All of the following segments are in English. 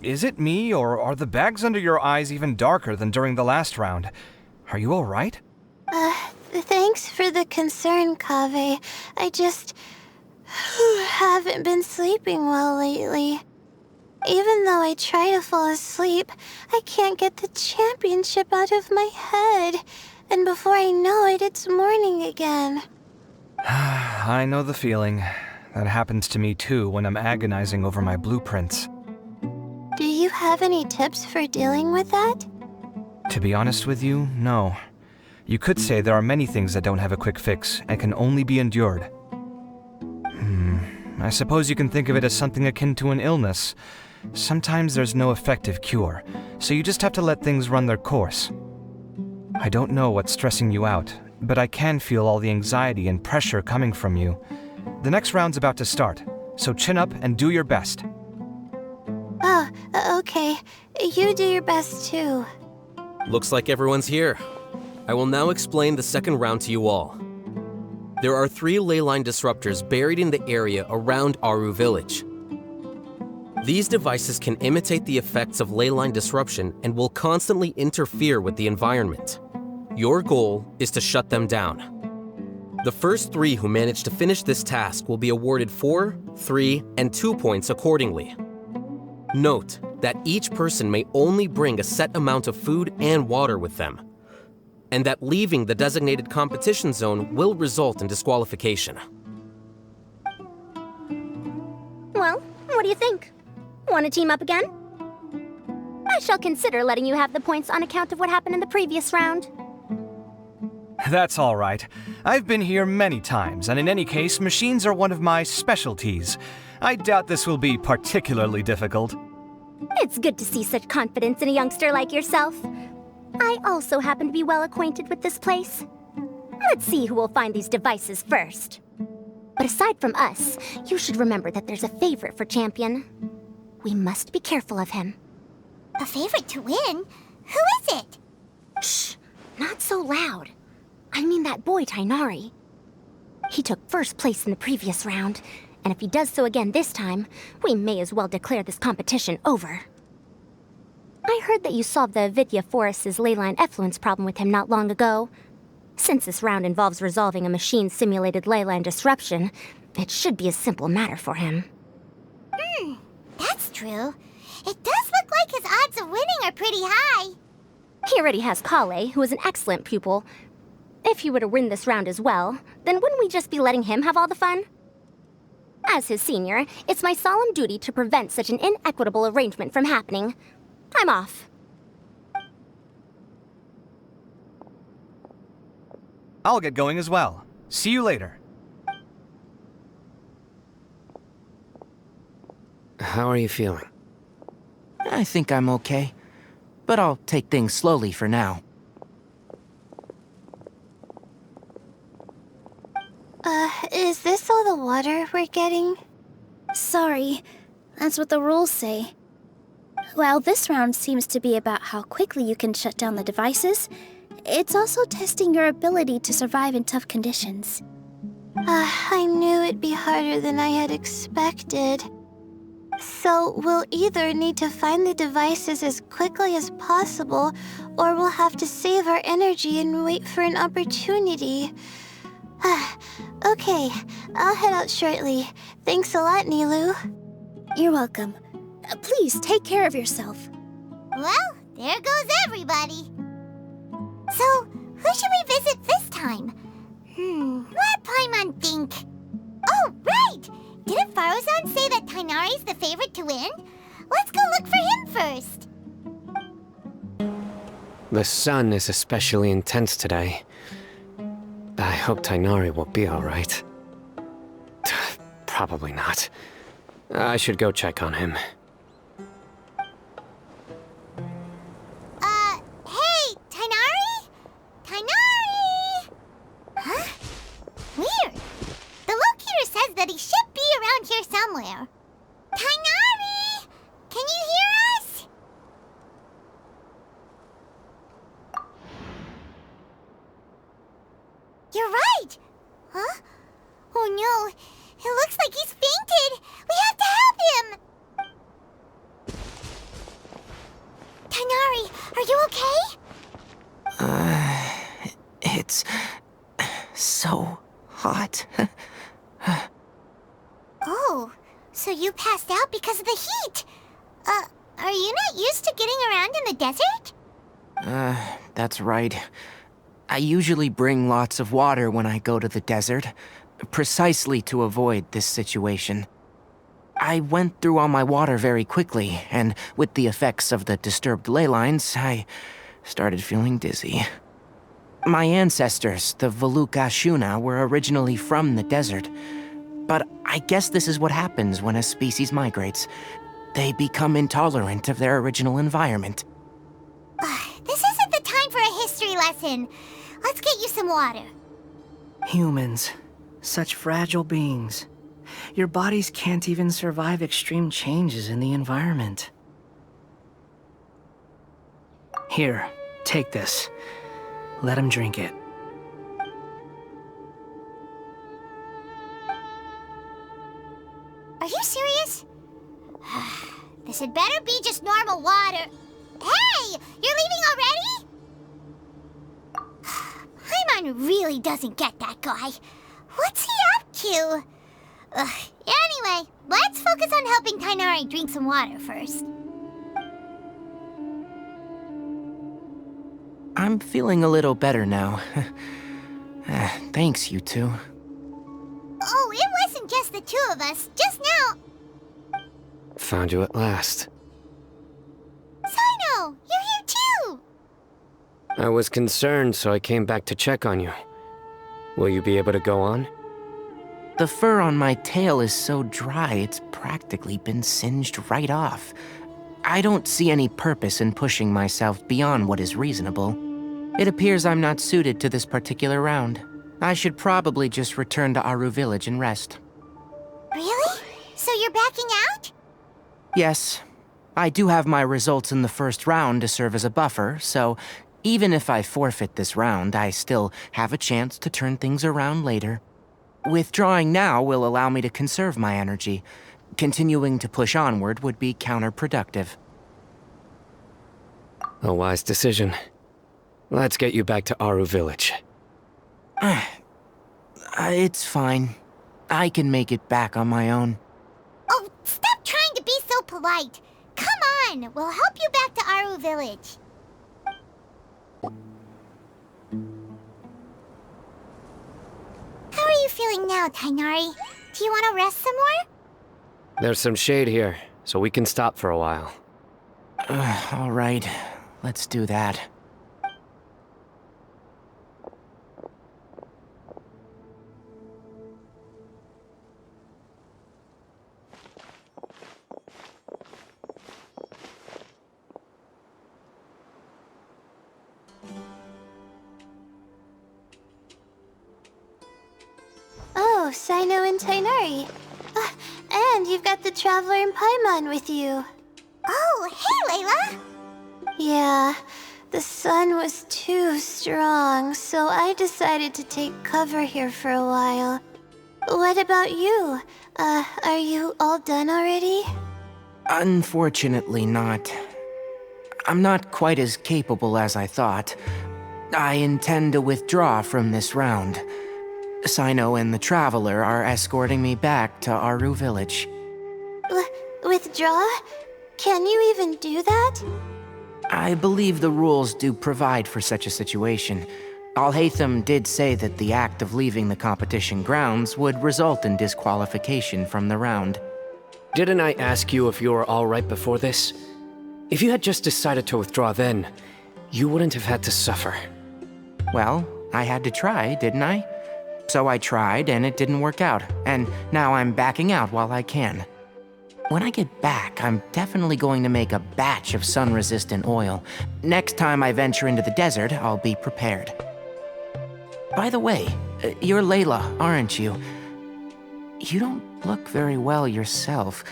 Is it me, or are the bags under your eyes even darker than during the last round? Are you alright? Thanks for the concern, Kaveh. I just haven't been sleeping well lately. Even though I try to fall asleep, I can't get the championship out of my head. And before I know it, it's morning again. I know the feeling. That happens to me too when I'm agonizing over my blueprints. Do you have any tips for dealing with that? To be honest with you, no. You could say there are many things that don't have a quick fix and can only be endured. I suppose you can think of it as something akin to an illness. Sometimes there's no effective cure, so you just have to let things run their course. I don't know what's stressing you out, but I can feel all the anxiety and pressure coming from you. The next round's about to start, so chin up and do your best. Oh, okay. You do your best too. Looks like everyone's here. I will now explain the second round to you all. There are 3 ley line disruptors buried in the area around Aru village. These devices can imitate the effects of ley line disruption and will constantly interfere with the environment. Your goal is to shut them down. The first 3 who manage to finish this task will be awarded 4, 3, and 2 points accordingly. Note that each person may only bring a set amount of food and water with them, and that leaving the designated competition zone will result in disqualification. Well, what do you think? Want to team up again? I shall consider letting you have the points on account of what happened in the previous round. That's all right. I've been here many times, and in any case, machines are one of my specialties. I doubt this will be particularly difficult. It's good to see such confidence in a youngster like yourself. I also happen to be well acquainted with this place. Let's see who will find these devices first. But aside from us, you should remember that there's a favorite for champion. We must be careful of him. A favorite to win? Who is it? Shh, not so loud. I mean that boy Tighnari. He took first place in the previous round, and if he does so again this time, we may as well declare this competition over. I heard that you solved the Vidya Forest's leyline effluence problem with him not long ago. Since this round involves resolving a machine-simulated leyline disruption, it should be a simple matter for him. That's true. It does look like his odds of winning are pretty high. He already has Kale, who is an excellent pupil. If he were to win this round as well, then wouldn't we just be letting him have all the fun? As his senior, it's my solemn duty to prevent such an inequitable arrangement from happening. I'm off. I'll get going as well. See you later. How are you feeling? I think I'm okay, but I'll take things slowly for now. Is this all the water we're getting? Sorry, that's what the rules say. While this round seems to be about how quickly you can shut down the devices, it's also testing your ability to survive in tough conditions. I knew it'd be harder than I had expected. So we'll either need to find the devices as quickly as possible, or we'll have to save our energy and wait for an opportunity. Okay, I'll head out shortly. Thanks a lot, Nilu. You're welcome. Please take care of yourself. Well, there goes everybody. So, who should we visit this time? Let Paimon think. Oh, right! Didn't Farozan say that Tighnari's the favorite to win? Let's go look for him first. The sun is especially intense today. I hope Tighnari will be alright. Probably not. I should go check on him. Hey, Tighnari? Tighnari! Huh? Weird. The locator says that he should be around here somewhere. Tighnari! Can you hear us? You're right! Huh? Oh no, it looks like he's fainted! We have to help him! Tighnari, are you okay? It's so hot. Oh, so you passed out because of the heat. Are you not used to getting around in the desert? That's right. I usually bring lots of water when I go to the desert, precisely to avoid this situation. I went through all my water very quickly, and with the effects of the disturbed ley lines, I started feeling dizzy. My ancestors, the Valukashuna, were originally from the desert. But I guess this is what happens when a species migrates. They become intolerant of their original environment. This isn't the time for a history lesson. Let's get you some water. Humans. Such fragile beings. Your bodies can't even survive extreme changes in the environment. Here, take this. Let him drink it. Are you serious? This had better be just normal water. Hey! You're leaving already? Paimon really doesn't get that guy. What's he up to? Anyway, let's focus on helping Tighnari drink some water first. I'm feeling a little better now. Thanks, you two. Oh, it wasn't just the two of us. Just now. Found you at last. Sino, you're here too. I was concerned, so I came back to check on you. Will you be able to go on? The fur on my tail is so dry, it's practically been singed right off. I don't see any purpose in pushing myself beyond what is reasonable. It appears I'm not suited to this particular round. I should probably just return to Aru Village and rest. Really? So you're backing out? Yes. I do have my results in the first round to serve as a buffer, so even if I forfeit this round, I still have a chance to turn things around later. Withdrawing now will allow me to conserve my energy. Continuing to push onward would be counterproductive. A wise decision. Let's get you back to Aru Village. It's fine. I can make it back on my own. Oh, stop trying to be so polite. Come on, we'll help you back to Aru Village. How are you feeling now, Tighnari? Do you want to rest some more? There's some shade here, so we can stop for a while. All right. Let's do that. Oh, Sino and Tighnari. And you've got the Traveler and Paimon with you. Oh, hey, Layla! Yeah, the sun was too strong, so I decided to take cover here for a while. What about you? Are you all done already? Unfortunately not. I'm not quite as capable as I thought. I intend to withdraw from this round. Sino and the Traveler are escorting me back to Aru Village. Withdraw? Can you even do that? I believe the rules do provide for such a situation. Al-Haytham did say that the act of leaving the competition grounds would result in disqualification from the round. Didn't I ask you if you were alright before this? If you had just decided to withdraw then, you wouldn't have had to suffer. Well, I had to try, didn't I? So I tried, and it didn't work out, and now I'm backing out while I can. When I get back, I'm definitely going to make a batch of sun-resistant oil. Next time I venture into the desert, I'll be prepared. By the way, you're Layla, aren't you? You don't look very well yourself.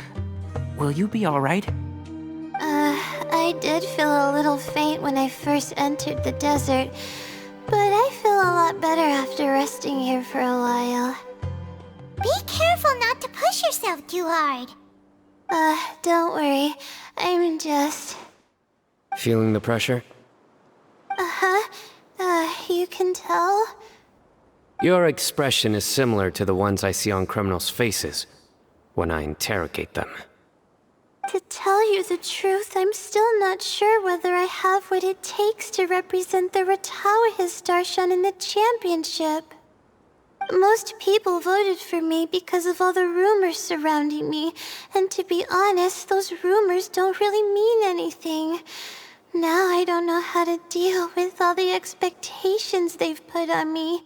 Will you be all right? I did feel a little faint when I first entered the desert, but I feel a lot better after resting here for a while. Be careful not to push yourself too hard. Don't worry. I'm just... Feeling the pressure? You can tell? Your expression is similar to the ones I see on criminals' faces when I interrogate them. To tell you the truth, I'm still not sure whether I have what it takes to represent the Ratawahis Darshan in the championship. Most people voted for me because of all the rumors surrounding me, and to be honest, those rumors don't really mean anything. Now I don't know how to deal with all the expectations they've put on me.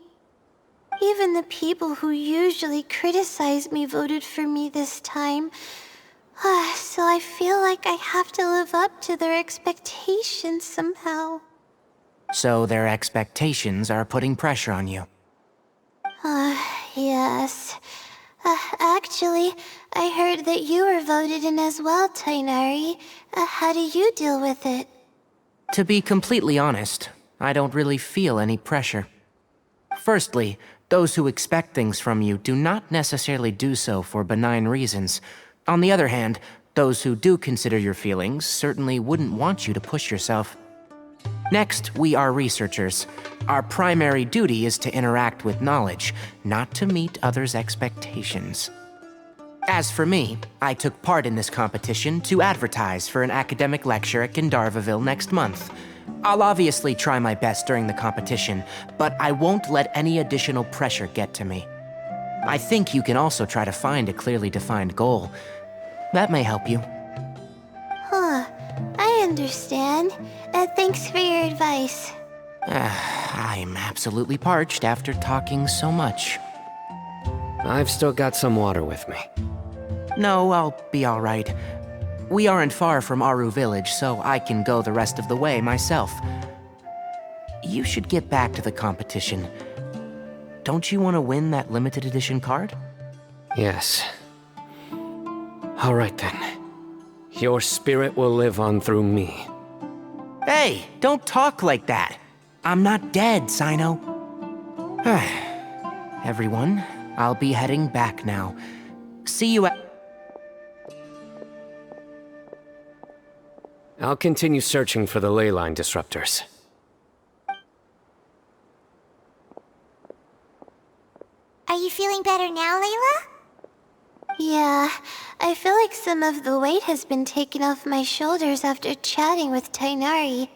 Even the people who usually criticize me voted for me this time. So I feel like I have to live up to their expectations somehow. So their expectations are putting pressure on you. Yes. Actually, I heard that you were voted in as well, Tighnari. How do you deal with it? To be completely honest, I don't really feel any pressure. Firstly, those who expect things from you do not necessarily do so for benign reasons. On the other hand, those who do consider your feelings certainly wouldn't want you to push yourself. Next, we are researchers. Our primary duty is to interact with knowledge, not to meet others' expectations. As for me, I took part in this competition to advertise for an academic lecture at Gandharvaville next month. I'll obviously try my best during the competition, but I won't let any additional pressure get to me. I think you can also try to find a clearly defined goal. That may help you. I understand. Thanks for your advice. I'm absolutely parched after talking so much. I've still got some water with me. No, I'll be all right. We aren't far from Aru village, so I can go the rest of the way myself. You should get back to the competition. Don't you want to win that limited edition card? Yes. All right then. Your spirit will live on through me. Hey, don't talk like that. I'm not dead, Sino. Everyone, I'll be heading back now. See you at... I'll continue searching for the ley line disruptors. Are you feeling better now, Layla? Yeah, I feel like some of the weight has been taken off my shoulders after chatting with Tighnari.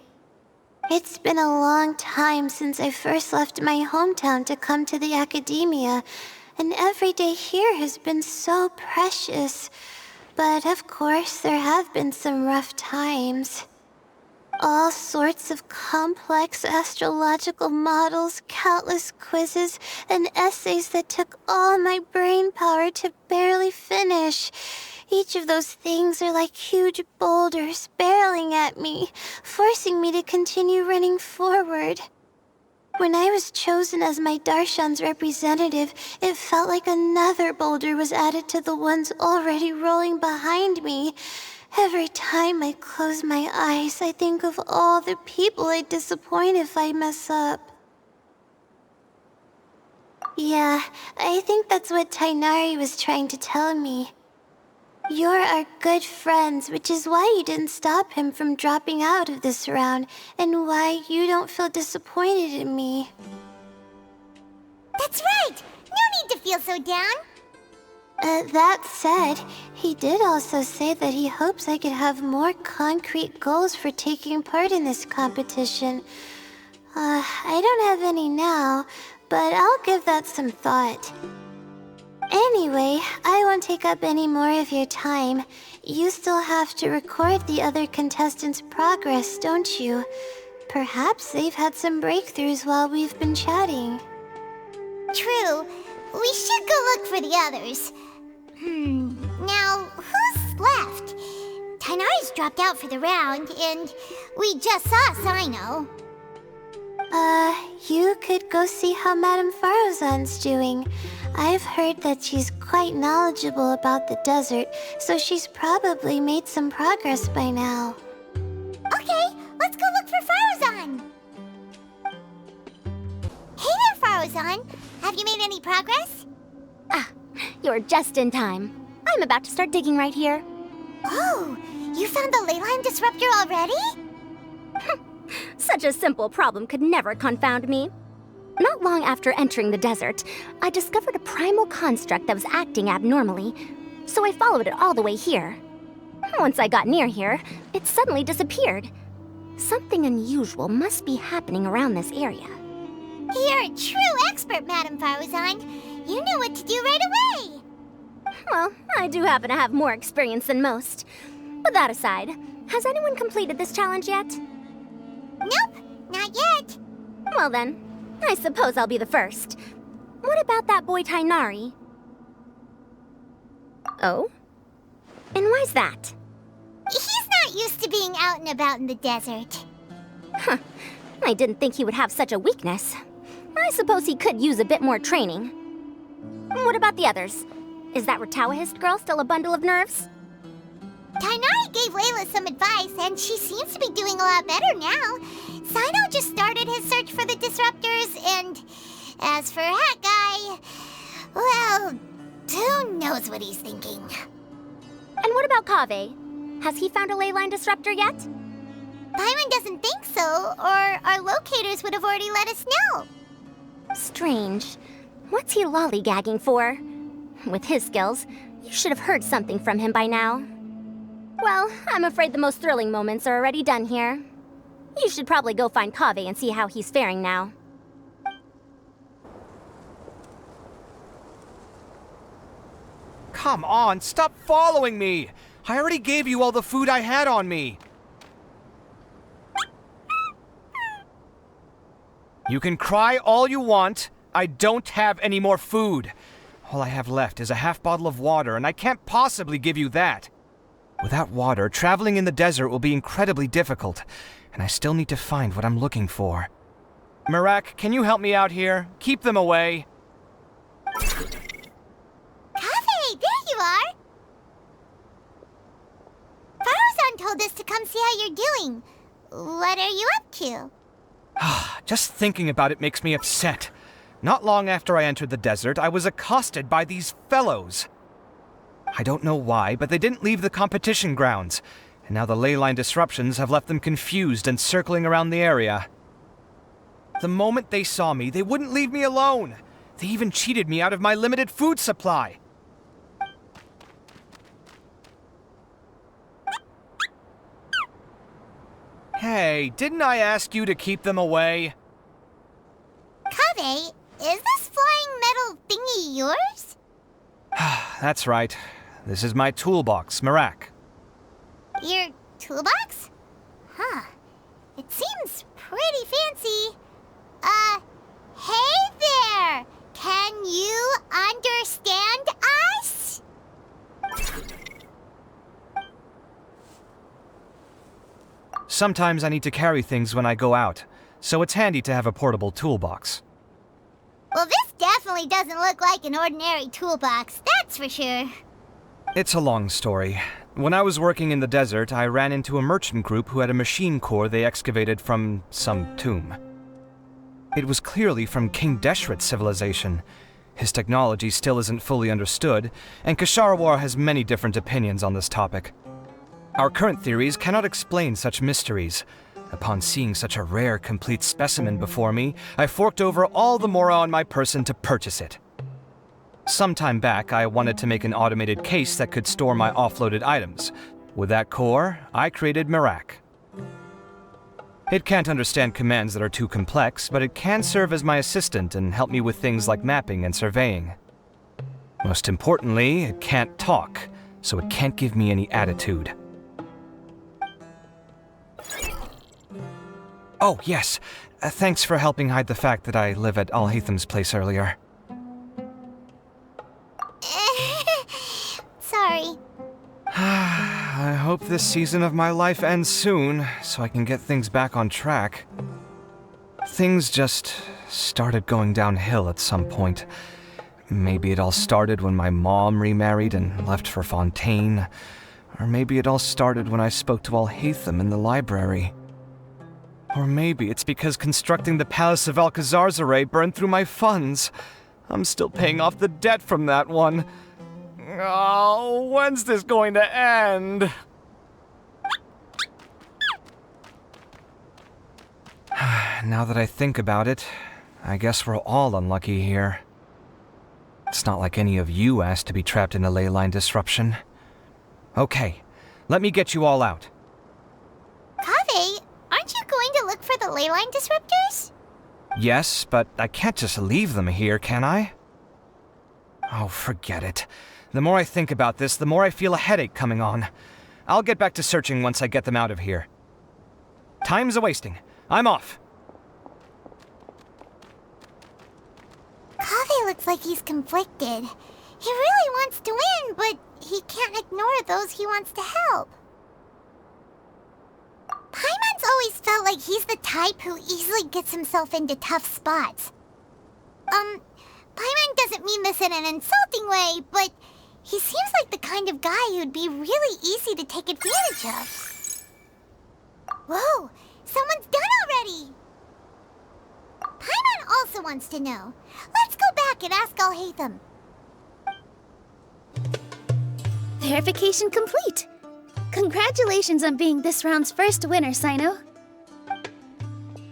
It's been a long time since I first left my hometown to come to the academia, and every day here has been so precious. But of course, there have been some rough times. All sorts of complex astrological models, countless quizzes, and essays that took all my brain power to barely finish. Each of those things are like huge boulders barreling at me, forcing me to continue running forward. When I was chosen as my Darshan's representative, it felt like another boulder was added to the ones already rolling behind me. Every time I close my eyes, I think of all the people I'd disappoint if I mess up. Yeah, I think that's what Tighnari was trying to tell me. You're our good friends, which is why you didn't stop him from dropping out of this round, and why you don't feel disappointed in me. That's right! No need to feel so down! That said, he did also say that he hopes I could have more concrete goals for taking part in this competition. I don't have any now, but I'll give that some thought. Anyway, I won't take up any more of your time. You still have to record the other contestants' progress, don't you? Perhaps they've had some breakthroughs while we've been chatting. True. We should go look for the others. Now, who's left? Tighnari's dropped out for the round, and we just saw Sino. You could go see how Madame Farozan's doing. I've heard that she's quite knowledgeable about the desert, so she's probably made some progress by now. Okay, let's go look for Farozan. Hey there, Farozan. Have you made any progress? You're just in time. I'm about to start digging right here. Oh, you found the ley line disruptor already? Such a simple problem could never confound me. Not long after entering the desert, I discovered a primal construct that was acting abnormally, so I followed it all the way here. Once I got near here, it suddenly disappeared. Something unusual must be happening around this area. You're a true expert, Madame Faruzan. You knew what to do right away. Well, I do happen to have more experience than most. But that aside, has anyone completed this challenge yet? Nope, not yet. Well then, I suppose I'll be the first. What about that boy Tainari? Oh? And why's that? He's not used to being out and about in the desert. Huh. I didn't think he would have such a weakness. I suppose he could use a bit more training. What about the others? Is that Ratawahist girl still a bundle of nerves? Tainari gave Layla some advice, and she seems to be doing a lot better now. Sino just started his search for the disruptors, and as for that guy, well, who knows what he's thinking. And what about Kaveh? Has he found a ley line disruptor yet? Paimon doesn't think so, or our locators would have already let us know. Strange. What's he lollygagging for? With his skills, you should have heard something from him by now. Well, I'm afraid the most thrilling moments are already done here. You should probably go find Kaveh and see how he's faring now. Come on, stop following me! I already gave you all the food I had on me. You can cry all you want. I don't have any more food. All I have left is a half bottle of water, and I can't possibly give you that. Without water, traveling in the desert will be incredibly difficult, and I still need to find what I'm looking for. Marak, can you help me out here? Keep them away. Kaveh, there you are! Faruzan told us to come see how you're doing. What are you up to? Just thinking about it makes me upset. Not long after I entered the desert, I was accosted by these fellows. I don't know why, but they didn't leave the competition grounds, and now the ley line disruptions have left them confused and circling around the area. The moment they saw me, they wouldn't leave me alone. They even cheated me out of my limited food supply. Hey, didn't I ask you to keep them away? Kaveh, is this flying metal thingy yours? That's right. This is my toolbox, Marak. Your toolbox? Huh. It seems pretty fancy. Hey there! Can you understand us? Sometimes I need to carry things when I go out, so it's handy to have a portable toolbox. Well, this definitely doesn't look like an ordinary toolbox, that's for sure. It's a long story. When I was working in the desert, I ran into a merchant group who had a machine core they excavated from some tomb. It was clearly from King Deshret's civilization. His technology still isn't fully understood, and Kasharawar has many different opinions on this topic. Our current theories cannot explain such mysteries. Upon seeing such a rare, complete specimen before me, I forked over all the mora on my person to purchase it. Some time back, I wanted to make an automated case that could store my offloaded items. With that core, I created Marak. It can't understand commands that are too complex, but it can serve as my assistant and help me with things like mapping and surveying. Most importantly, it can't talk, so it can't give me any attitude. Oh, yes. Thanks for helping hide the fact that I live at al-Haytham's place earlier. Sorry. I hope this season of my life ends soon, so I can get things back on track. Things just started going downhill at some point. Maybe it all started when my mom remarried and left for Fontaine. Or maybe it all started when I spoke to al-Haytham in the library. Or maybe it's because constructing the Palace of Alcazar's burned through my funds. I'm still paying off the debt from that one. Oh, when's this going to end? now that I think about it, I guess we're all unlucky here. It's not like any of you asked to be trapped in a ley line disruption. Okay, let me get you all out. Kaveh, aren't you going to look for the ley line disruptors? Yes, but I can't just leave them here, can I? Oh, forget it. The more I think about this, the more I feel a headache coming on. I'll get back to searching once I get them out of here. Time's a-wasting. I'm off. Kaveh looks like he's conflicted. He really wants to win, but he can't ignore those he wants to help. Paimon's always felt like he's the type who easily gets himself into tough spots. Paimon doesn't mean this in an insulting way, but he seems like the kind of guy who'd be really easy to take advantage of. Whoa, someone's done already! Paimon also wants to know. Let's go back and ask al-hайтам. Verification complete. Congratulations on being this round's first winner, Sino.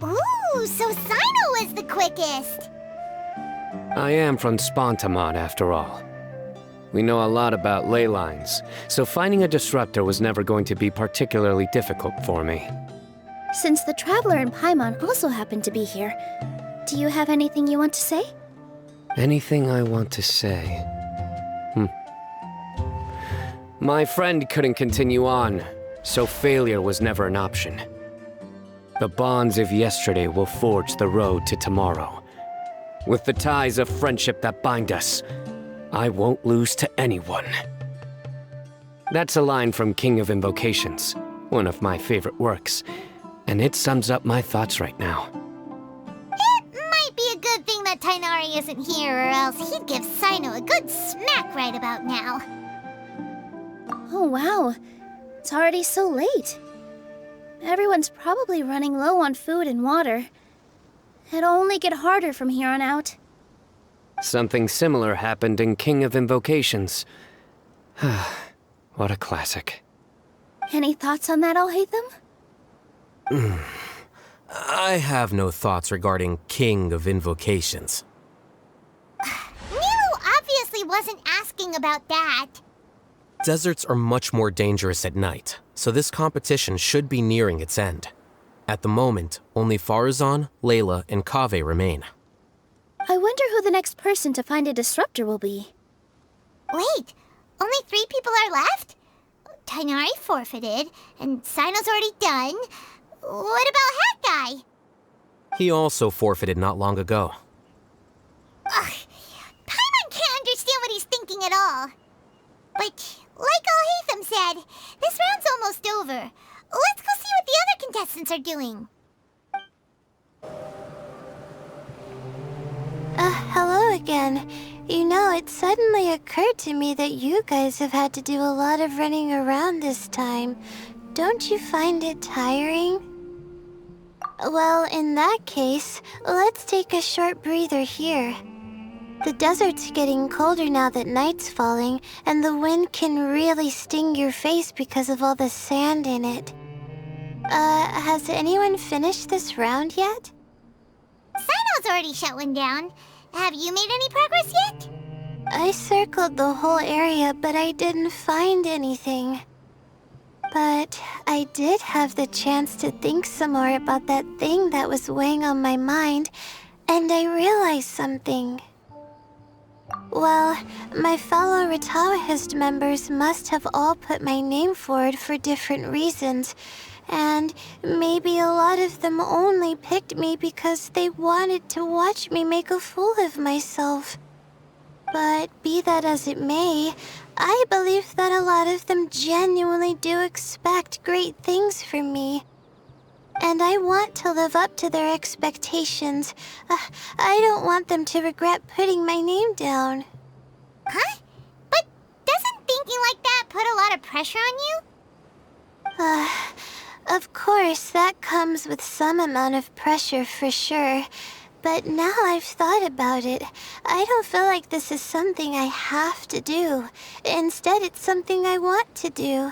Ooh, so Sino was the quickest! I am from Spontamod, after all. We know a lot about ley lines, so finding a disruptor was never going to be particularly difficult for me. Since the Traveler and Paimon also happen to be here, do you have anything you want to say? Anything I want to say? My friend couldn't continue on, so failure was never an option. The bonds of yesterday will forge the road to tomorrow. With the ties of friendship that bind us, I won't lose to anyone. That's a line from King of Invocations, one of my favorite works, and it sums up my thoughts right now. It might be a good thing that Tighnari isn't here, or else he'd give Sino a good smack right about now. Oh wow, it's already so late. Everyone's probably running low on food and water. It'll only get harder from here on out. Something similar happened in King of Invocations. What a classic. Any thoughts on that, al-hайтам? I have no thoughts regarding King of Invocations. Nero obviously wasn't asking about that. Deserts are much more dangerous at night, so this competition should be nearing its end. At the moment, only Farazan, Layla, and Kaveh remain. I wonder who the next person to find a disruptor will be. Wait, only 3 people are left? Tighnari forfeited, and Sino's already done. What about Hat Guy? He also forfeited not long ago. Ugh, Paimon can't understand what he's thinking at all. But, like al-hайтам said, this round's almost over. Let's go see what the other contestants are doing. Hello again. You know, it suddenly occurred to me that you guys have had to do a lot of running around this time. Don't you find it tiring? Well, in that case, let's take a short breather here. The desert's getting colder now that night's falling, and the wind can really sting your face because of all the sand in it. Has anyone finished this round yet? Sino's already shut one down. Have you made any progress yet? I circled the whole area, but I didn't find anything. But I did have the chance to think some more about that thing that was weighing on my mind, and I realized something. Well, my fellow Ratawahist members must have all put my name forward for different reasons, and maybe a lot of them only picked me because they wanted to watch me make a fool of myself. But be that as it may, I believe that a lot of them genuinely do expect great things from me. And I want to live up to their expectations. I don't want them to regret putting my name down. Huh? But doesn't thinking like that put a lot of pressure on you? Of course, that comes with some amount of pressure for sure. But now I've thought about it, I don't feel like this is something I have to do. Instead, it's something I want to do.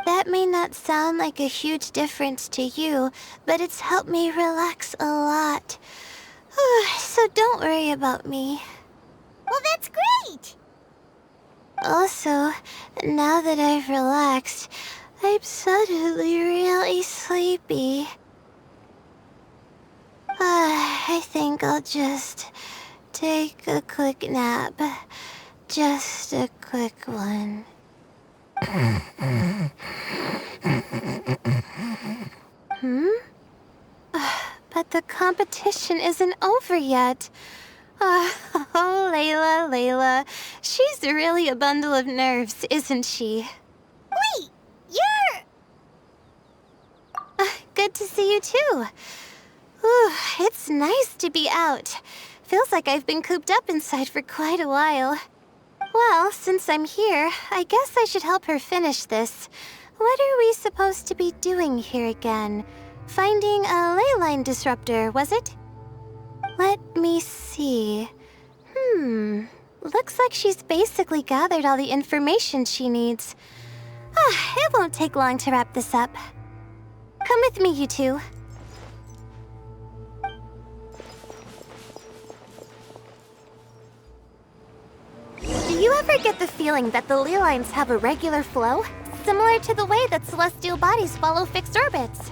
That may not sound like a huge difference to you, but it's helped me relax a lot. So don't worry about me. Well, that's great! Also, now that I've relaxed, I'm suddenly really sleepy. I think I'll just take a quick nap. Just a quick one. But the competition isn't over yet. Oh, Layla. She's really a bundle of nerves, isn't she? Wait, you're... Good to see you too. Ooh, it's nice to be out. Feels like I've been cooped up inside for quite a while. Well, since I'm here, I guess I should help her finish this. What are we supposed to be doing here again? Finding a ley line disruptor, was it? Let me see. Looks like she's basically gathered all the information she needs. It won't take long to wrap this up. Come with me, you two. Do you ever get the feeling that the ley lines have a regular flow? Similar to the way that celestial bodies follow fixed orbits?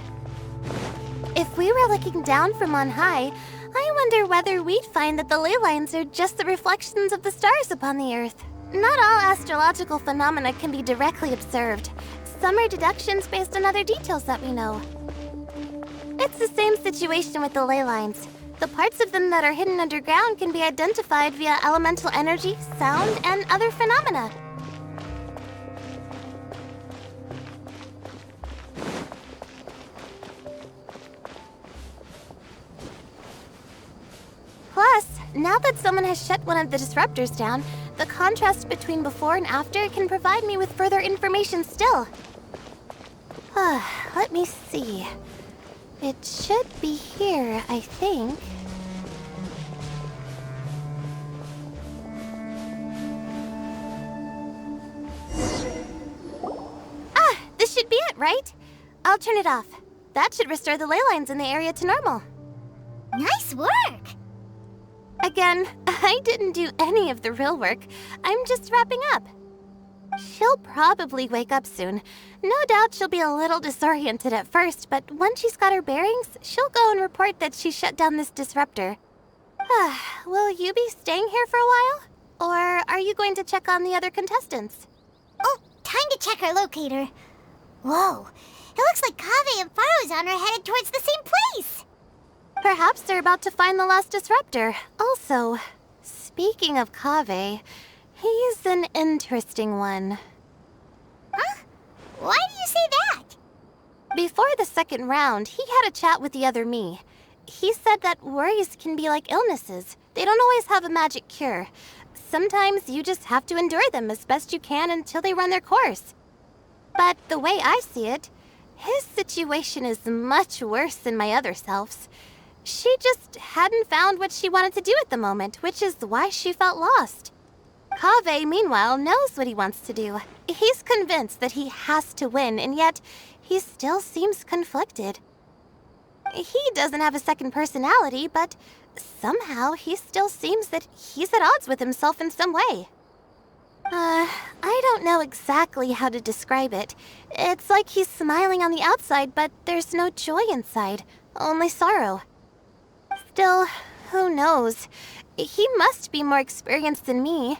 If we were looking down from on high, I wonder whether we'd find that the ley lines are just the reflections of the stars upon the Earth. Not all astrological phenomena can be directly observed. Some are deductions based on other details that we know. It's the same situation with the ley lines. The parts of them that are hidden underground can be identified via elemental energy, sound, and other phenomena. Plus, now that someone has shut one of the disruptors down, the contrast between before and after can provide me with further information still. Let me see. It should be here, I think. This should be it, right? I'll turn it off. That should restore the ley lines in the area to normal. Nice work! Again, I didn't do any of the real work. I'm just wrapping up. She'll probably wake up soon. No doubt she'll be a little disoriented at first, but once she's got her bearings, she'll go and report that she shut down this disruptor. Will you be staying here for a while? Or are you going to check on the other contestants? Oh, time to check our locator. Whoa, it looks like Kaveh and Farozan are headed towards the same place. Perhaps they're about to find the last disruptor. Also, speaking of Kaveh, he's an interesting one. Huh? Why do you say that? Before the second round, he had a chat with the other me. He said that worries can be like illnesses. They don't always have a magic cure. Sometimes you just have to endure them as best you can until they run their course. But the way I see it, his situation is much worse than my other self's. She just hadn't found what she wanted to do at the moment, which is why she felt lost. Kaveh, meanwhile, knows what he wants to do. He's convinced that he has to win, and yet he still seems conflicted. He doesn't have a second personality, but somehow he still seems that he's at odds with himself in some way. I don't know exactly how to describe it. It's like he's smiling on the outside, but there's no joy inside, only sorrow. Still, who knows? He must be more experienced than me.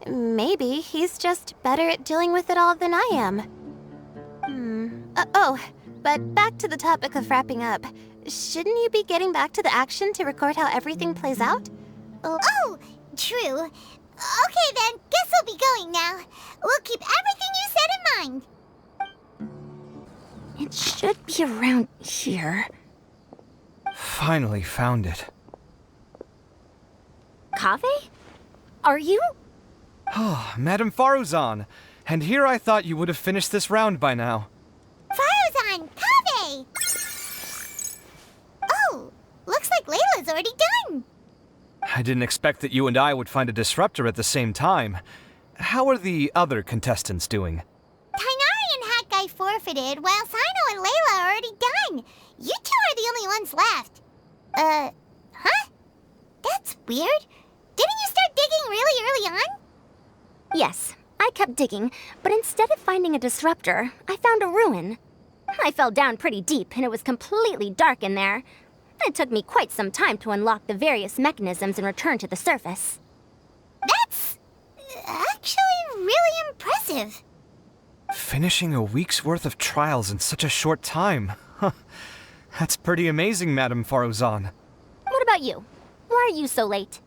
Maybe he's just better at dealing with it all than I am. But back to the topic of wrapping up. Shouldn't you be getting back to the action to record how everything plays out? Oh, true. Okay then, guess we'll be going now. We'll keep everything you said in mind. It should be around here. Finally found it. Kaveh? Are you? Oh, Madame Faruzan. And here I thought you would have finished this round by now. Farozan, Kaveh! Oh, looks like Layla's already done. I didn't expect that you and I would find a disruptor at the same time. How are the other contestants doing? Tainari and Hat Guy forfeited, while Sino and Layla are already done. You two are the only ones left. Huh? That's weird. Didn't you start digging really early on? Yes, I kept digging, but instead of finding a disruptor, I found a ruin. I fell down pretty deep, and it was completely dark in there. It took me quite some time to unlock the various mechanisms and return to the surface. That's actually really impressive. Finishing a week's worth of trials in such a short time. Huh. That's pretty amazing, Madame Faruzan. What about you? Why are you so late?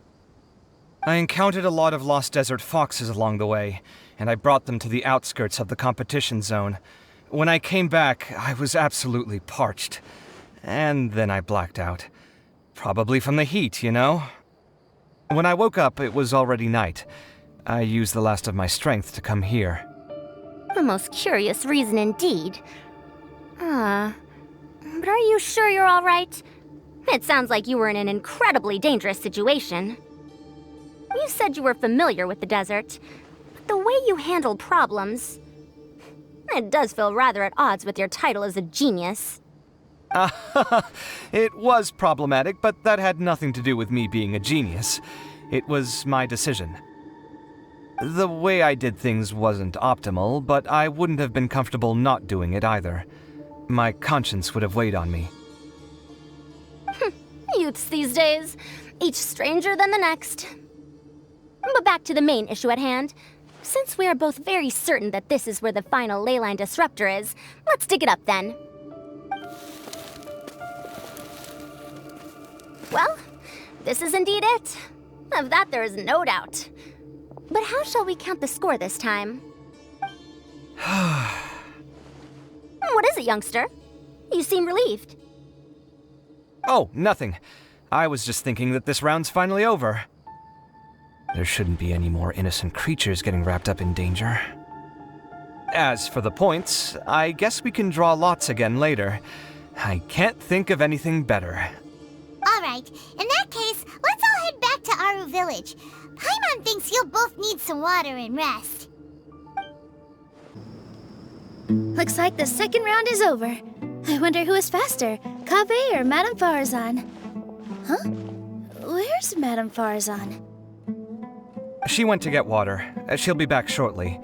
I encountered a lot of lost desert foxes along the way, and I brought them to the outskirts of the competition zone. When I came back, I was absolutely parched. And then I blacked out. Probably from the heat, you know? When I woke up, it was already night. I used the last of my strength to come here. A most curious reason indeed. But are you sure you're all right? It sounds like you were in an incredibly dangerous situation. You said you were familiar with the desert, but the way you handle problems... It does feel rather at odds with your title as a genius. It was problematic, but that had nothing to do with me being a genius. It was my decision. The way I did things wasn't optimal, but I wouldn't have been comfortable not doing it either. My conscience would have weighed on me. Youths these days, each stranger than the next. But back to the main issue at hand. Since we are both very certain that this is where the final leyline disruptor is, let's dig it up then. Well, this is indeed it. Of that there is no doubt. But how shall we count the score this time? What is it, youngster? You seem relieved. Oh, nothing. I was just thinking that this round's finally over. There shouldn't be any more innocent creatures getting wrapped up in danger. As for the points, I guess we can draw lots again later. I can't think of anything better. Alright, in that case, let's all head back to Aru Village. Paimon thinks you'll both need some water and rest. Looks like the second round is over. I wonder who is faster, Kaveh or Madame Farzan? Huh? Where's Madame Farzan? She went to get water. She'll be back shortly.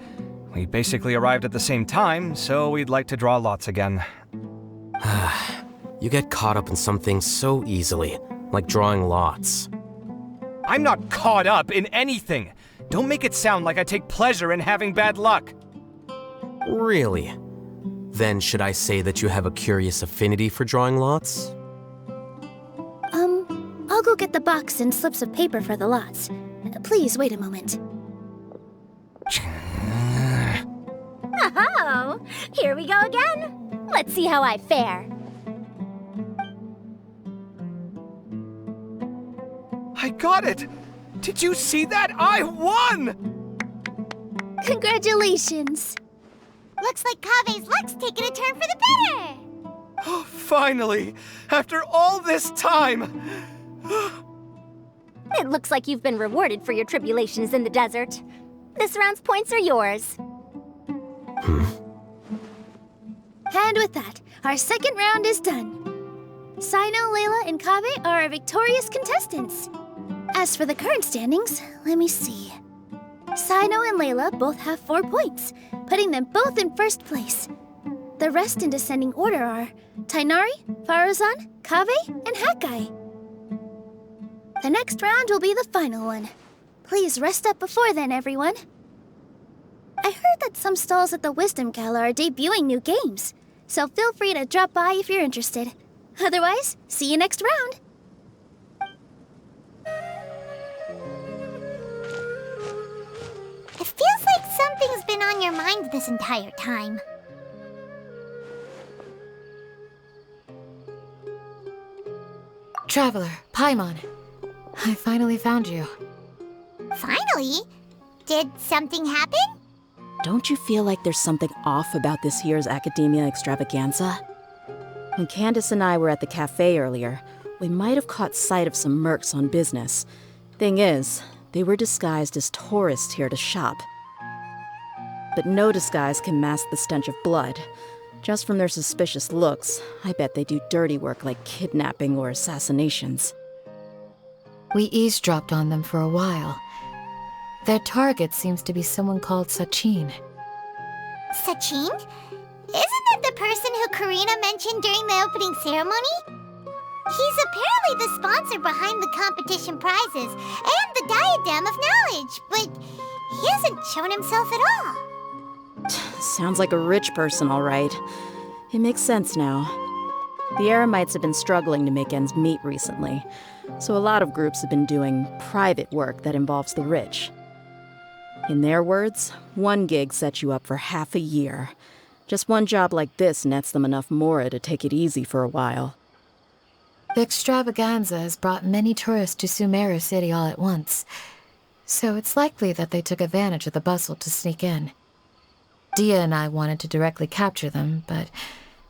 We basically arrived at the same time, so we'd like to draw lots again. You get caught up in some things so easily, like drawing lots. I'm not caught up in anything! Don't make it sound like I take pleasure in having bad luck! Really? Then should I say that you have a curious affinity for drawing lots? I'll go get the box and slips of paper for the lots. Please wait a moment. Oh, here we go again. Let's see how I fare. I got it! Did you see that? I won! Congratulations! Looks like Kaveh's luck's taking a turn for the better! Oh, finally! After all this time! It looks like you've been rewarded for your tribulations in the desert. This round's points are yours. And with that, our second round is done. Sino, Layla, and Kaveh are our victorious contestants. As for the current standings, let me see. Sino and Layla both have 4 points, putting them both in first place. The rest in descending order are Tighnari, Faruzan, Kaveh, and Hakai. The next round will be the final one. Please rest up before then, everyone. I heard that some stalls at the Wisdom Gala are debuting new games, so feel free to drop by if you're interested. Otherwise, see you next round. It feels like something's been on your mind this entire time. Traveler, Paimon. I finally found you. Finally? Did something happen? Don't you feel like there's something off about this year's Academia Extravaganza? When Candace and I were at the cafe earlier, we might have caught sight of some mercs on business. Thing is, they were disguised as tourists here to shop. But no disguise can mask the stench of blood. Just from their suspicious looks, I bet they do dirty work like kidnapping or assassinations. We eavesdropped on them for a while. Their target seems to be someone called Sachin. Sachin? Isn't that the person who Karina mentioned during the opening ceremony? He's apparently the sponsor behind the competition prizes and the diadem of knowledge, but he hasn't shown himself at all. Sounds like a rich person, all right. It makes sense now. The Eremites have been struggling to make ends meet recently, so a lot of groups have been doing private work that involves the rich. In their words, one gig sets you up for half a year. Just one job like this nets them enough mora to take it easy for a while. The extravaganza has brought many tourists to Sumeru City all at once, so it's likely that they took advantage of the bustle to sneak in. Dia and I wanted to directly capture them, but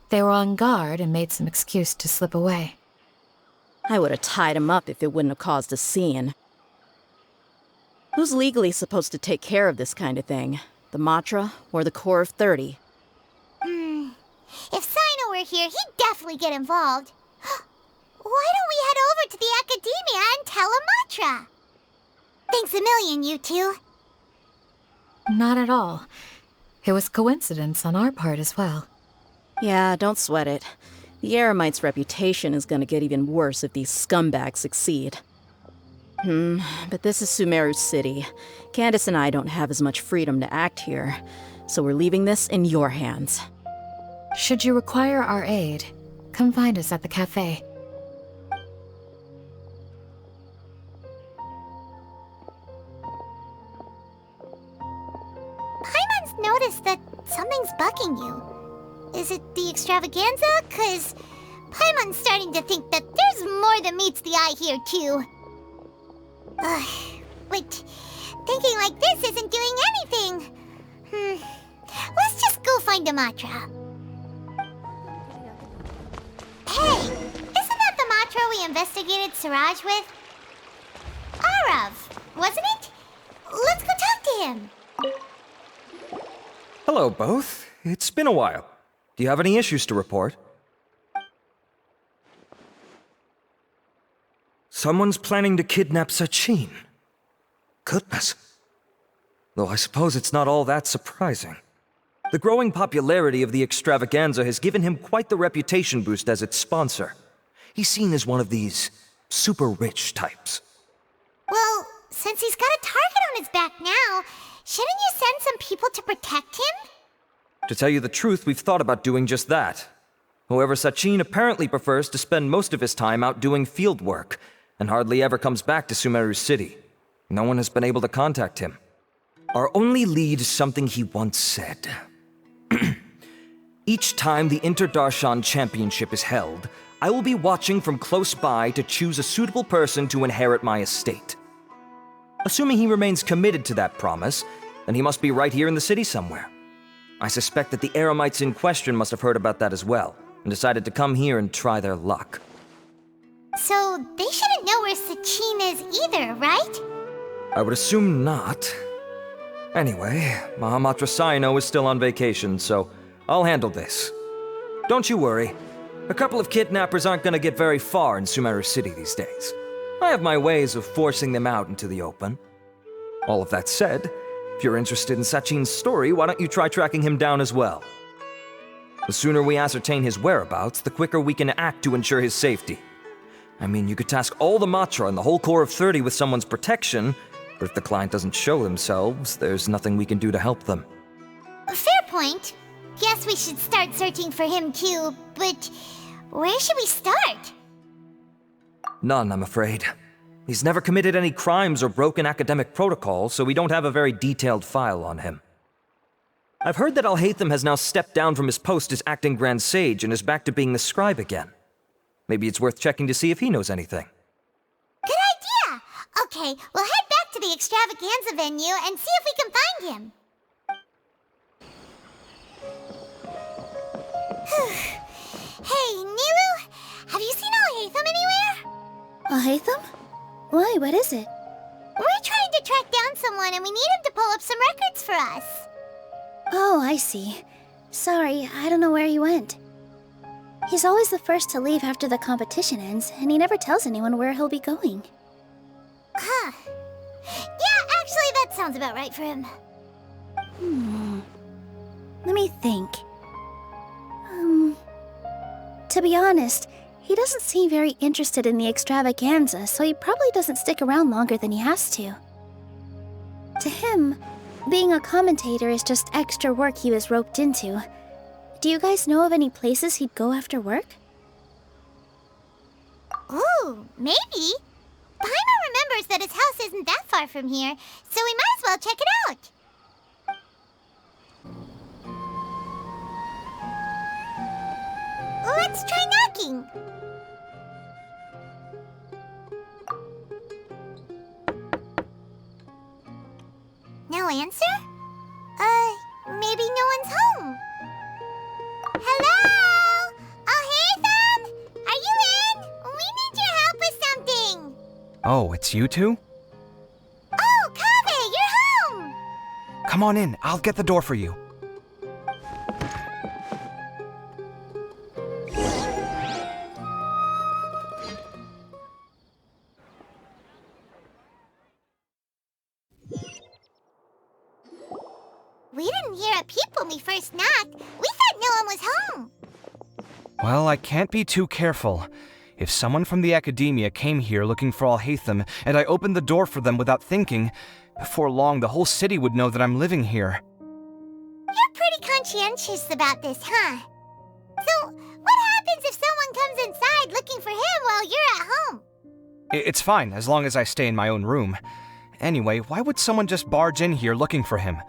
they were on guard and made some excuse to slip away. I would have tied him up if it wouldn't have caused a scene. Who's legally supposed to take care of this kind of thing? The Matra or the Core of 30? If Sino were here, he'd definitely get involved. Why don't we head over to the Academia and tell Amatra? Thanks a million, you two. Not at all. It was coincidence on our part as well. Yeah, don't sweat it. The Eremites' reputation is gonna get even worse if these scumbags succeed. But this is Sumeru City. Candace and I don't have as much freedom to act here, so we're leaving this in your hands. Should you require our aid, come find us at the cafe. Paimon's noticed that something's bugging you. Is it the extravaganza? 'Cause Paimon's starting to think that there's more than meets the eye here, too. But thinking like this isn't doing anything. Let's just go find Amatra. Hey, isn't that the Matra we investigated Siraj with? Arav, wasn't it? Let's go talk to him. Hello, both. It's been a while. Do you have any issues to report? Someone's planning to kidnap Sachin. Goodness. Though I suppose it's not all that surprising. The growing popularity of the extravaganza has given him quite the reputation boost as its sponsor. He's seen as one of these super rich types. Well, since he's got a target on his back now, shouldn't you send some people to protect him? To tell you the truth, we've thought about doing just that. However, Sachin apparently prefers to spend most of his time out doing field work, and hardly ever comes back to Sumeru City. No one has been able to contact him. Our only lead is something he once said. Each time the Inter-Darshan Championship is held, I will be watching from close by to choose a suitable person to inherit my estate. Assuming he remains committed to that promise, then he must be right here in the city somewhere. I suspect that the Eremites in question must have heard about that as well, and decided to come here and try their luck. So they shouldn't know where Sachin is either, right? I would assume not. Anyway, Mahamatra Saino is still on vacation, so I'll handle this. Don't you worry. A couple of kidnappers aren't gonna get very far in Sumeru City these days. I have my ways of forcing them out into the open. All of that said, if you're interested in Sachin's story, why don't you try tracking him down as well? The sooner we ascertain his whereabouts, the quicker we can act to ensure his safety. I mean, you could task all the Matra and the whole Core of 30 with someone's protection, but if the client doesn't show themselves, there's nothing we can do to help them. Fair point. Guess we should start searching for him too, but where should we start? None, I'm afraid. He's never committed any crimes or broken academic protocol, so we don't have a very detailed file on him. I've heard that al-Haytham has now stepped down from his post as acting Grand Sage and is back to being the scribe again. Maybe it's worth checking to see if he knows anything. Good idea! Okay, we'll head back to the extravaganza venue and see if we can find him. Hey, Nilu, have you seen al-Haytham anywhere? Al-Haytham? Why, what is it? We're trying to track down someone and we need him to pull up some records for us. Oh, I see. Sorry, I don't know where he went. He's always the first to leave after the competition ends, and he never tells anyone where he'll be going. Huh. Yeah, actually, that sounds about right for him. Let me think. To be honest, he doesn't seem very interested in the extravaganza, so he probably doesn't stick around longer than he has to. To him, being a commentator is just extra work he was roped into. Do you guys know of any places he'd go after work? Ooh, maybe. Paimon remembers that his house isn't that far from here, so we might as well check it out. Let's try knocking. No answer? Maybe no one's home. Hello? Al-hайтам? Are you in? We need your help with something. Oh, it's you two? Oh, Kaveh, you're home! Come on in, I'll get the door for you. We didn't hear a peep when we first knocked. We thought no one was home. Well, I can't be too careful. If someone from the academia came here looking for Al-hайтам, and I opened the door for them without thinking, before long the whole city would know that I'm living here. You're pretty conscientious about this, huh? So, what happens if someone comes inside looking for him while you're at home? It's fine, as long as I stay in my own room. Anyway, why would someone just barge in here looking for him?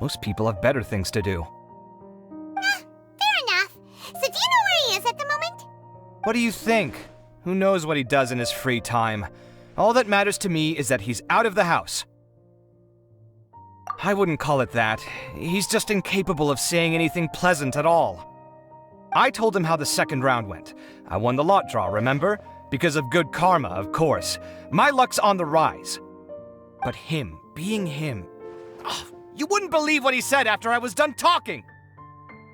Most people have better things to do. Fair enough. So do you know where he is at the moment? What do you think? Who knows what he does in his free time? All that matters to me is that he's out of the house. I wouldn't call it that. He's just incapable of saying anything pleasant at all. I told him how the second round went. I won the lot draw, remember? Because of good karma, of course. My luck's on the rise. But him, being him... you wouldn't believe what he said after I was done talking!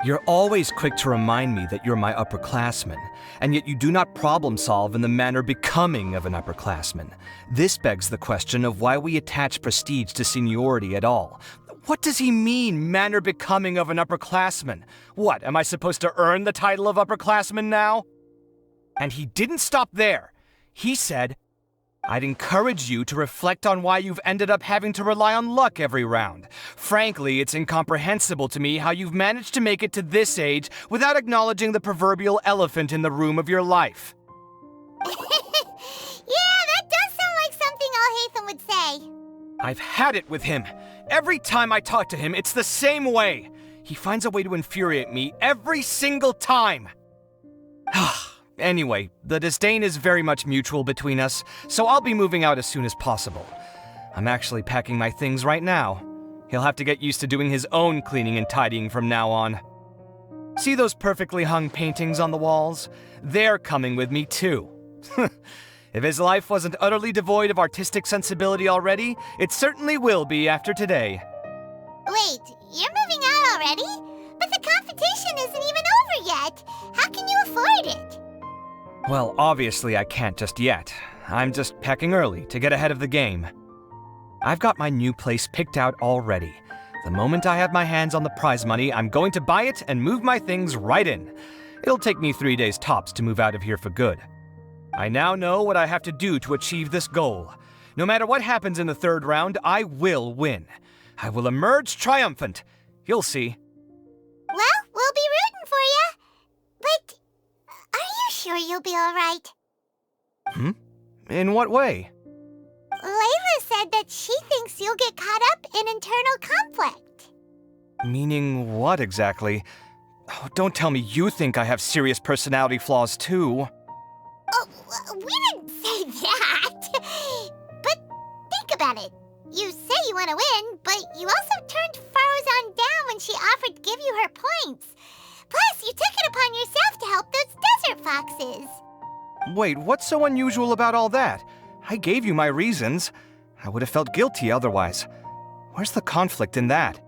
You're always quick to remind me that you're my upperclassman, and yet you do not problem solve in the manner becoming of an upperclassman. This begs the question of why we attach prestige to seniority at all. What does he mean, manner becoming of an upperclassman? What, am I supposed to earn the title of upperclassman now? And he didn't stop there. He said, I'd encourage you to reflect on why you've ended up having to rely on luck every round. Frankly, it's incomprehensible to me how you've managed to make it to this age without acknowledging the proverbial elephant in the room of your life. Yeah, that does sound like something Al-hайтам would say. I've had it with him. Every time I talk to him, it's the same way. He finds a way to infuriate me every single time. Anyway, the disdain is very much mutual between us, so I'll be moving out as soon as possible. I'm actually packing my things right now. He'll have to get used to doing his own cleaning and tidying from now on. See those perfectly hung paintings on the walls? They're coming with me too. If his life wasn't utterly devoid of artistic sensibility already, it certainly will be after today. Wait, you're moving out already? But the competition isn't even over yet. How can you afford it? Well, obviously I can't just yet. I'm just packing early to get ahead of the game. I've got my new place picked out already. The moment I have my hands on the prize money, I'm going to buy it and move my things right in. It'll take me 3 days tops to move out of here for good. I now know what I have to do to achieve this goal. No matter what happens in the third round, I will win. I will emerge triumphant. You'll see. Well, we'll be rooting for you. But are you sure you'll be all right? In what way? Layla said that she thinks you'll get caught up in internal conflict. Meaning what exactly? Oh, don't tell me you think I have serious personality flaws too. Oh, we didn't say that. But think about it. You say you want to win, but you also turned Farozan down when she offered to give you her points. Plus, you took it upon yourself to help those desert foxes. Wait, what's so unusual about all that? I gave you my reasons. I would have felt guilty otherwise. Where's the conflict in that?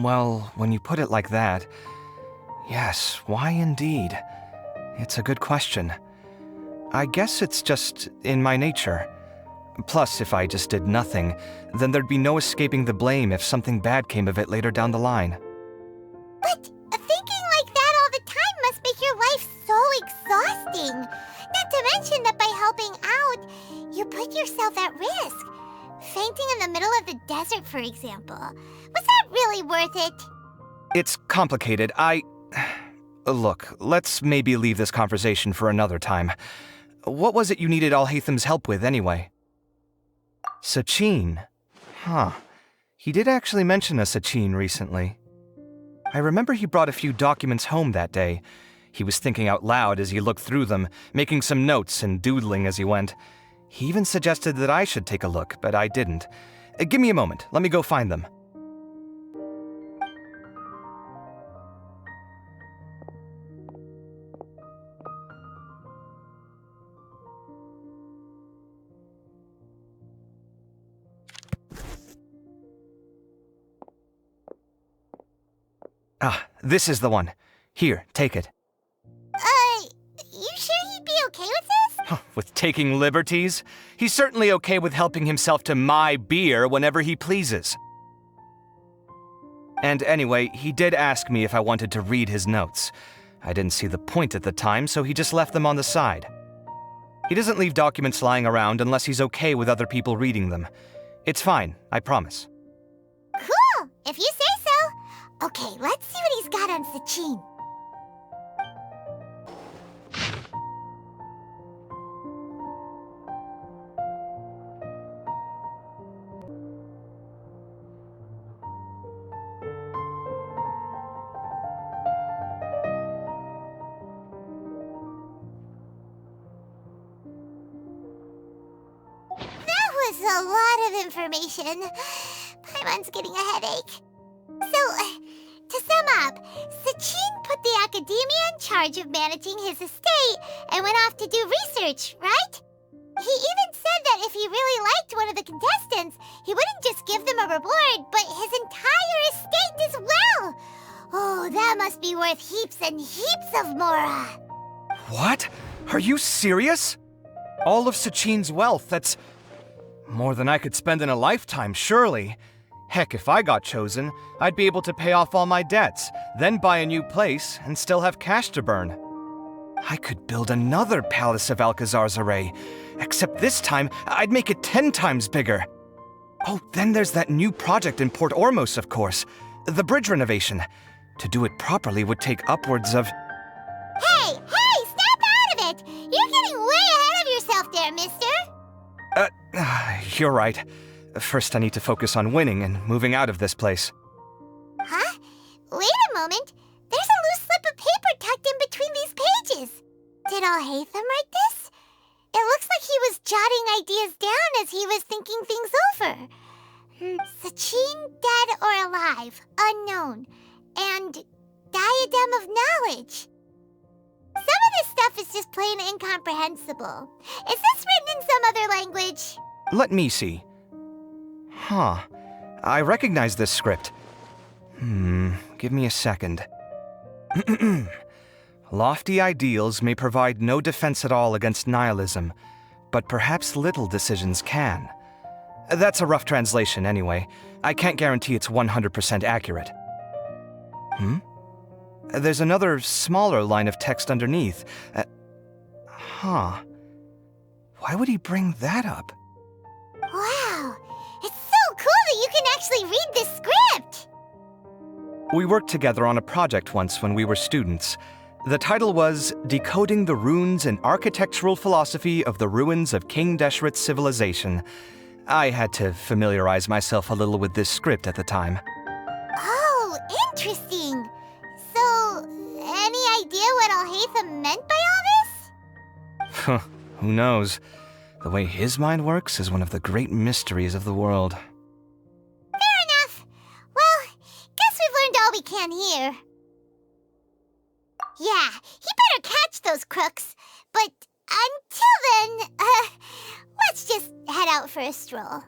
Well, when you put it like that, yes, why indeed? It's a good question. I guess it's just in my nature. Plus, if I just did nothing, then there'd be no escaping the blame if something bad came of it later down the line. But thinking like that all the time must make your life so exhausting. Not to mention that by helping out, you put yourself at risk. Fainting in the middle of the desert, for example. Was that really worth it? It's complicated. Look, let's maybe leave this conversation for another time. What was it you needed al-Haytham's help with, anyway? Sachin? Huh. He did actually mention a Sachin recently. I remember he brought a few documents home that day. He was thinking out loud as he looked through them, making some notes and doodling as he went. He even suggested that I should take a look, but I didn't. Give me a moment. Let me go find them. Ah, this is the one. Here, take it. You sure he'd be okay with this? With taking liberties? He's certainly okay with helping himself to my beer whenever he pleases. And anyway, he did ask me if I wanted to read his notes. I didn't see the point at the time, so he just left them on the side. He doesn't leave documents lying around unless he's okay with other people reading them. It's fine, I promise. Cool, if you say so. Okay, let's see what he's got on Sachin. A lot of information. Paimon's getting a headache. So, to sum up, Sachin put the academia in charge of managing his estate and went off to do research, right? He even said that if he really liked one of the contestants, he wouldn't just give them a reward, but his entire estate as well. Oh, that must be worth heaps and heaps of mora. What? Are you serious? All of Sachin's wealth, that's more than I could spend in a lifetime, surely. Heck, if I got chosen, I'd be able to pay off all my debts, then buy a new place, and still have cash to burn. I could build another Palace of Alcazar's Array, except this time, I'd make it 10 times bigger. Oh, then there's that new project in Port Ormos, of course. The bridge renovation. To do it properly would take upwards of... Hey, snap out of it! You're getting way ahead of yourself there, mister! You're right. First I need to focus on winning and moving out of this place. Huh? Wait a moment. There's a loose slip of paper tucked in between these pages. Did al-Haytham write this? It looks like he was jotting ideas down as he was thinking things over. Sachin, dead or alive, unknown, and diadem of knowledge. Some of this stuff is just plain incomprehensible. Is this written in some other language? Let me see. Huh. I recognize this script. Give me a second. Lofty ideals may provide no defense at all against nihilism, but perhaps little decisions can. That's a rough translation anyway. I can't guarantee it's 100% accurate. There's another smaller line of text underneath. Why would he bring that up? Wow, it's so cool that you can actually read this script! We worked together on a project once when we were students. The title was Decoding the Runes and Architectural Philosophy of the Ruins of King Deshret's Civilization. I had to familiarize myself a little with this script at the time. Oh, interesting. So, any idea what al-Haytham meant by all this? Who knows? The way his mind works is one of the great mysteries of the world. Fair enough. Well, guess we've learned all we can here. Yeah, he better catch those crooks. But until then, let's just head out for a stroll.